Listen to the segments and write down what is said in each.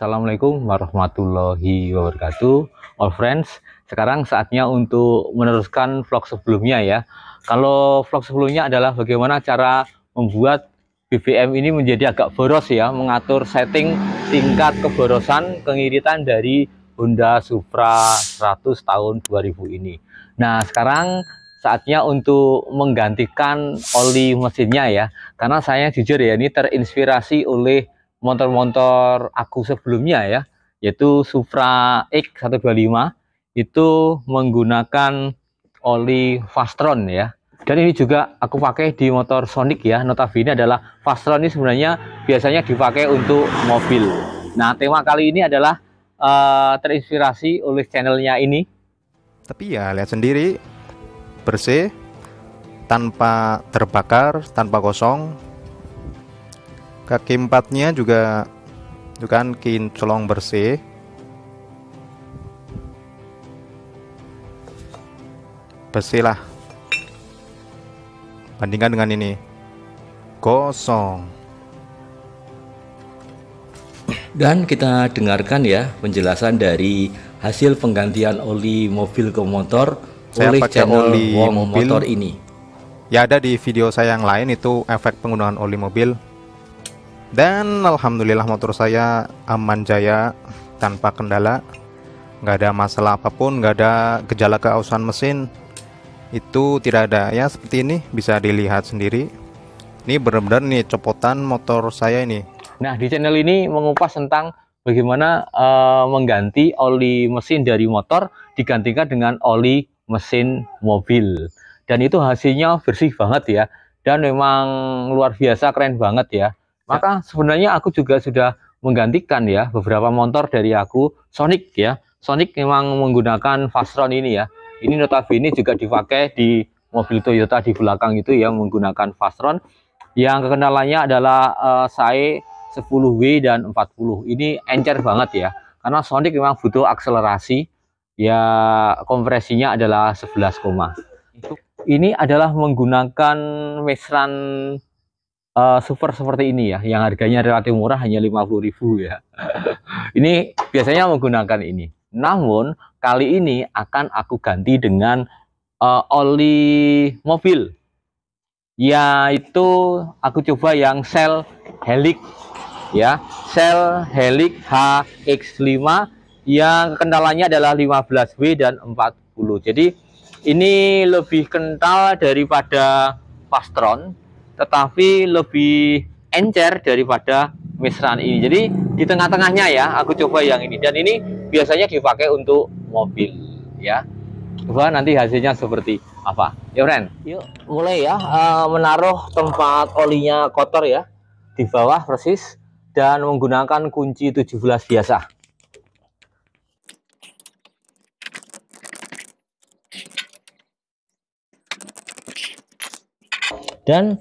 Assalamualaikum warahmatullahi wabarakatuh. All friends, sekarang saatnya untuk meneruskan vlog sebelumnya ya. Kalau vlog sebelumnya adalah bagaimana cara membuat BBM ini menjadi agak boros ya, mengatur setting tingkat keborosan kengiritan dari Honda Supra 100 tahun 2000 ini. Nah, sekarang saatnya untuk menggantikan oli mesinnya ya. Karena saya jujur ya, ini terinspirasi oleh motor-motor aku sebelumnya ya, yaitu Supra X125 itu menggunakan oli Fastron ya. Dan ini juga aku pakai di motor Sonic ya. Notabene adalah Fastron ini sebenarnya biasanya dipakai untuk mobil. Nah, tema kali ini adalah terinspirasi oleh channelnya ini. Tapi ya lihat sendiri, bersih, tanpa terbakar, tanpa kosong. Kaki empatnya juga kan kinclong bersih. Bersih lah. Bandingkan dengan ini, kosong. Dan kita dengarkan ya penjelasan dari hasil penggantian oli mobil ke motor oleh channel oli Wong mobil Motor ini. Ya, ada di video saya yang lain itu efek penggunaan oli mobil. Dan alhamdulillah motor saya aman jaya, tanpa kendala, nggak ada masalah apapun, nggak ada gejala keausan mesin, itu tidak ada ya. Seperti ini bisa dilihat sendiri. Ini benar-benar nih copotan motor saya ini. Nah, di channel ini mengupas tentang bagaimana mengganti oli mesin dari motor digantikan dengan oli mesin mobil. Dan itu hasilnya bersih banget ya. Dan memang luar biasa, keren banget ya. Maka sebenarnya aku juga sudah menggantikan ya beberapa motor dari aku Sonic ya. Sonic memang menggunakan Fastron ini ya. Ini notabene juga dipakai di mobil Toyota di belakang itu ya, menggunakan Fastron. Yang kekenalannya adalah SAE 10W dan 40. Ini encer banget ya. Karena Sonic memang butuh akselerasi. Ya, kompresinya adalah 11, ini adalah menggunakan Mestran super seperti ini ya, yang harganya relatif murah, hanya 50.000 ya. Ini biasanya menggunakan ini. Namun kali ini akan aku ganti dengan oli mobil, yaitu aku coba yang Shell Helix ya, Shell Helix HX5 yang kendalanya adalah 15W dan 40. Jadi ini lebih kental daripada Fastron, tetapi lebih encer daripada Mestran ini. Jadi di tengah-tengahnya ya, aku coba yang ini. Dan ini biasanya dipakai untuk mobil ya. Coba nanti hasilnya seperti apa. Ya friend, yuk mulai ya, menaruh tempat olinya kotor ya, di bawah persis, dan menggunakan kunci 17 biasa. Dan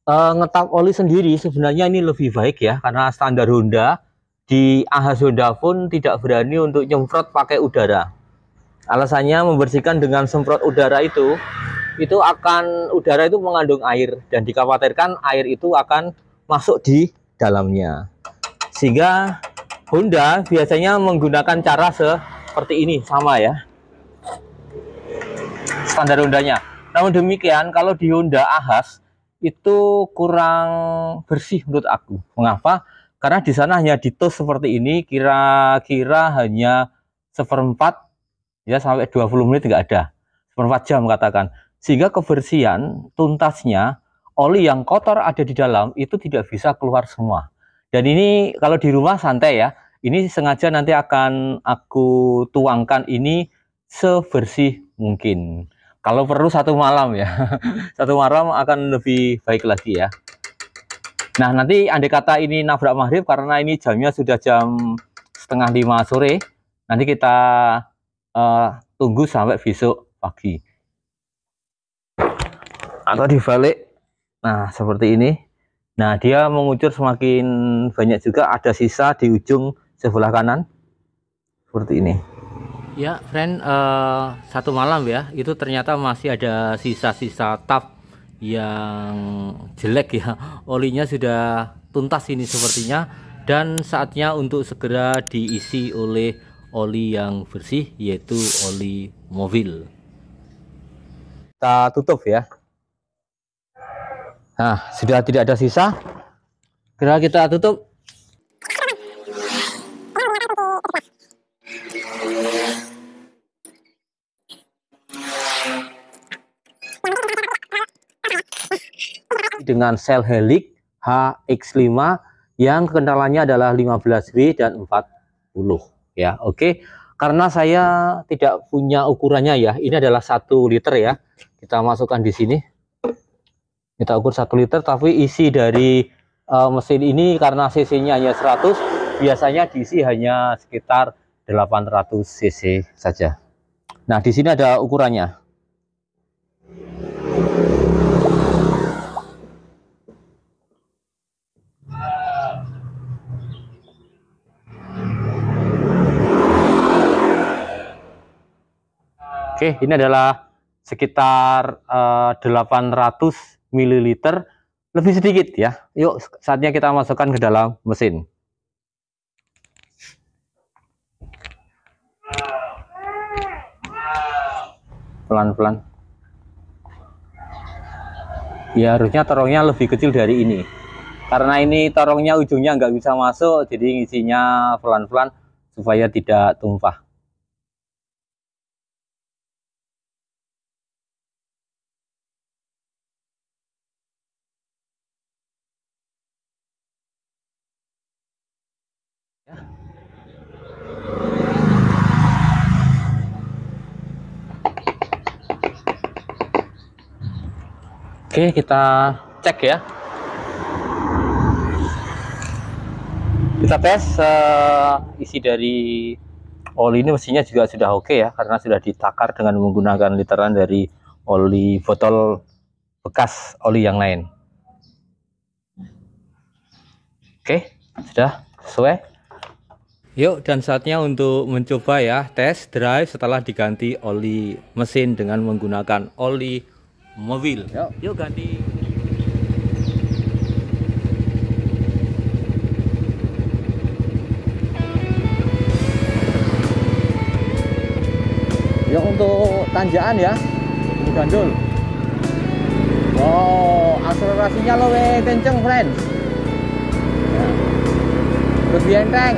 ngetap oli sendiri sebenarnya ini lebih baik ya, karena standar Honda di Ahas Honda pun tidak berani untuk nyemprot pakai udara. Alasannya membersihkan dengan semprot udara itu akan, udara itu mengandung air dan dikhawatirkan air itu akan masuk di dalamnya. Sehingga Honda biasanya menggunakan cara seperti ini, sama ya, standar Hondanya. Namun demikian kalau di Honda Ahas itu kurang bersih menurut aku. Mengapa? Karena di sana hanya ditus seperti ini, kira-kira hanya 1/4 ya, sampai 20 menit nggak ada, 1/4 jam katakan. Sehingga kebersihan tuntasnya, oli yang kotor ada di dalam itu tidak bisa keluar semua. Dan ini kalau di rumah santai ya, ini sengaja nanti akan aku tuangkan ini sebersih mungkin. Kalau perlu 1 malam ya, 1 malam akan lebih baik lagi ya. Nah, nanti andai kata ini nabrak maghrib, karena ini jamnya sudah jam 4:30 sore, nanti kita tunggu sampai besok pagi. Atau dibalik, nah seperti ini. Nah, dia mengucur semakin banyak juga, ada sisa di ujung sebelah kanan, seperti ini. Ya friend, 1 malam ya, itu ternyata masih ada sisa-sisa tap yang jelek ya. Olinya sudah tuntas ini sepertinya, dan saatnya untuk segera diisi oleh oli yang bersih, yaitu oli mobil. Kita tutup ya. Nah, sudah tidak ada sisa, segera kita tutup. Dengan sel Helix HX5 yang kendalannya adalah 15W dan 40 ya. Oke, karena saya tidak punya ukurannya ya, ini adalah 1 liter ya, kita masukkan di sini, kita ukur 1 liter, tapi isi dari mesin ini karena cc nya hanya 100, biasanya diisi hanya sekitar 800 cc saja. Nah, di sini ada ukurannya. Oke, ini adalah sekitar 800 ml, lebih sedikit ya. Yuk, saatnya kita masukkan ke dalam mesin. Pelan-pelan. Ya, harusnya torongnya lebih kecil dari ini. Karena ini torongnya ujungnya nggak bisa masuk, jadi ngisinya pelan-pelan supaya tidak tumpah. Oke, kita cek ya. Kita tes isi dari oli ini, mesinnya juga sudah oke ya, karena sudah ditakar dengan menggunakan literan dari oli botol bekas oli yang lain. Oke, sudah sesuai. Yuk, dan saatnya untuk mencoba ya, tes drive setelah diganti oli mesin dengan menggunakan oli mobil. Yuk ganti. Yuk untuk tanjakan ya, gandul. Wow, akselerasinya lebih kenceng friends ya. Lebih enteng.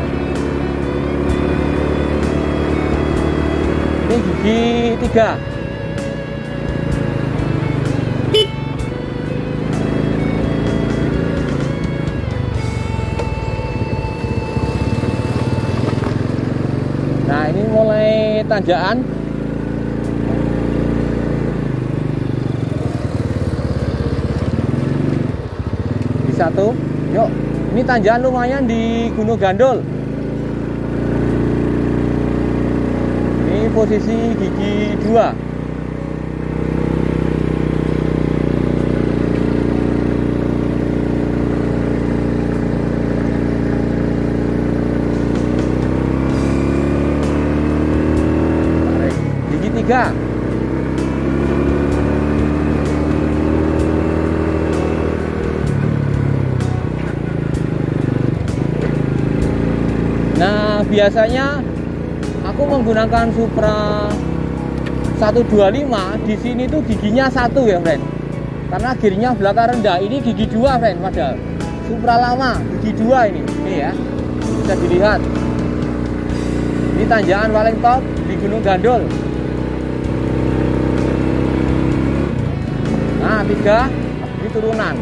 Ini gigi 3. Nah, ini mulai tanjakan. Di 1. Yuk, ini tanjakan lumayan di Gunung Gandul. Ini posisi gigi 2. Gigi 3. Nah, biasanya aku menggunakan Supra 125, di sini tuh giginya 1 ya, friend. Karena gearnya belakang rendah. Ini gigi 2, friend, padahal Supra lama gigi 2 ini. Nih ya. Bisa dilihat. Ini tanjakan paling top di Gunung Gandul. Nah, 3 ini turunan.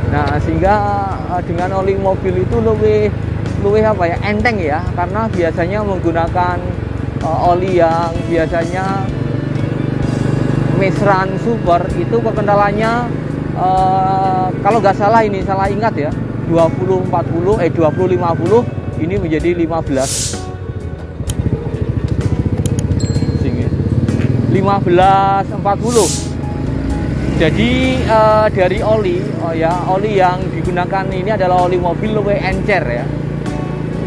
Nah, sehingga dengan oli mobil itu lebih apa ya, enteng ya, karena biasanya menggunakan oli yang biasanya Mesran Super itu kendalanya kalau nggak salah, ini salah ingat ya, 20-40 20-50 ini menjadi 15. 1540. Jadi dari oli, oli yang digunakan ini adalah oli mobil lebih encer ya,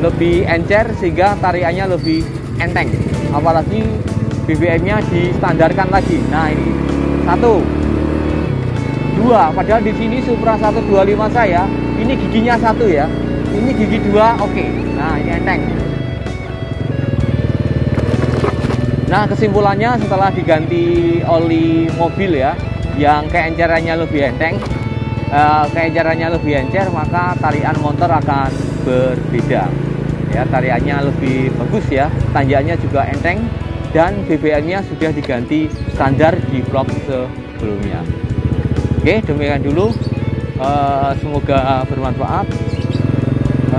lebih encer sehingga tarikannya lebih enteng. Apalagi BBM-nya distandarkan lagi. Nah ini 1, 2. Padahal di sini Supra 125 saya, ini giginya 1 ya, ini gigi 2 oke. Nah ini enteng. Nah kesimpulannya setelah diganti oli mobil ya, yang keencerannya lebih enteng, keencerannya lebih encer, maka tarikan motor akan berbeda ya, tarikannya lebih bagus ya, tanjakannya juga enteng, dan BBM-nya sudah diganti standar di vlog sebelumnya. Oke, demikian dulu, semoga bermanfaat.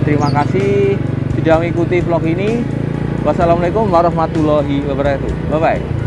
Terima kasih sudah mengikuti vlog ini. Wassalamualaikum warahmatullahi wabarakatuh. Bye bye.